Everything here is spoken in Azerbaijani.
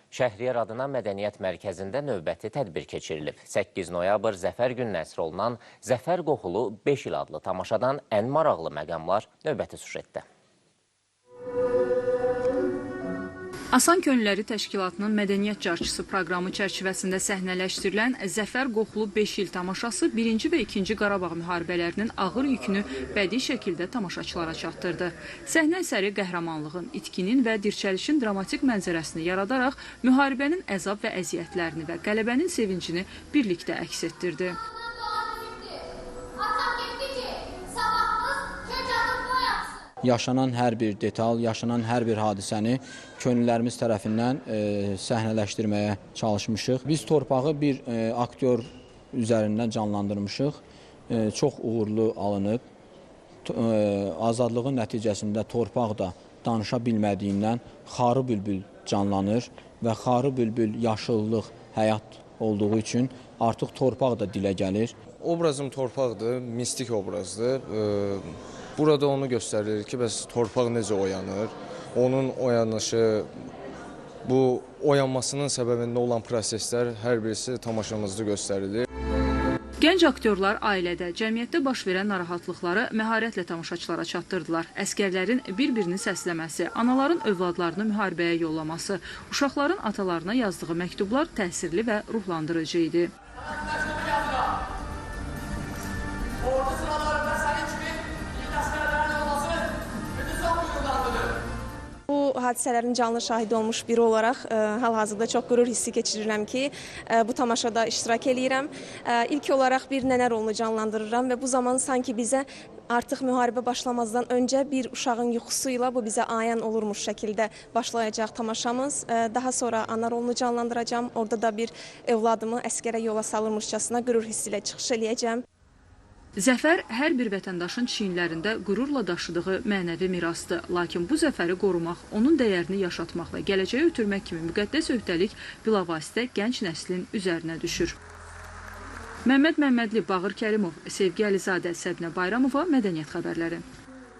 Şəhriyar adına Mədəniyyət Mərkəzində növbəti tədbir keçirilib. 8 noyabr Zəfər günü nəsr olunan Zəfər qoxulu 5 il adlı tamaşadan ən maraqlı məqamlar növbəti süjetdə. Asan Könülləri Təşkilatının Mədəniyyət Carçısı proqramı çərçivəsində səhnələşdirilən Zəfər qoxulu 5 il tamaşası 1-ci və 2-ci Qarabağ müharibələrinin ağır yükünü bədii şəkildə tamaşaçılara çatdırdı. Səhnə əsəri qəhrəmanlığın, itkinin və dirçəlişin dramatik mənzərəsini yaradaraq müharibənin əzab və əziyyətlərini və qələbənin sevincini birlikdə əks etdirdi. Yaşanan hər bir detal, yaşanan hər bir hadisəni könüllərimiz tərəfindən səhnələşdirməyə çalışmışıq. Biz torpağı bir aktyor üzərindən canlandırmışıq. Çox uğurlu alınıb. Azadlığın nəticəsində torpaq da danışa bilmədiyindən xarı bülbül canlanır və xarı bülbül yaşıllıq, həyat olduğu üçün artıq torpaq da dilə gəlir. Obrazım torpaqdır, mistik obrazdır. Burada onu göstərir ki, bəs torpaq necə oyanır, onun oyanışı, bu oyanmasının səbəbində olan proseslər hər birisi tamaşamızda göstərilir. Gənc aktyorlar ailədə, cəmiyyətdə baş verən narahatlıqları məharətlə tamaşaçılara çatdırdılar. Əskərlərin bir-birini səsləməsi, anaların övladlarını müharibəyə yollaması, uşaqların atalarına yazdığı məktublar təsirli və ruhlandırıcı idi. Hadisələrin canlı şahidi olmuş biri olaraq hal-hazırda çox qürur hissi keçirirəm ki, bu tamaşada iştirak eləyirəm. İlk olaraq bir nənə rolunu canlandırıram və bu zaman sanki bizə artıq müharibə başlamazdan öncə bir uşağın yuxusuyla bu bizə ayan olurmuş şəkildə başlayacaq tamaşamız. Daha sonra ana rolunu canlandıracağam. Orada da bir övladımı əskərə yola salırmışcasına qürur hissi ilə çıxış eləyəcəm. Zəfər hər bir vətəndaşın çiyinlərində qürurla daşıdığı mənəvi mirasdır. Lakin bu zəfəri qorumaq, onun dəyərini yaşatmaq və gələcəyə ötürmək kimi müqəddəs öhdəlik bilavasitə gənc nəslin üzərinə düşür. Məmməd Məmmədli, Bağır Kərimov, Sevgi Əlizadə, Səbnə Bayramova, Mədəniyyət xəbərləri.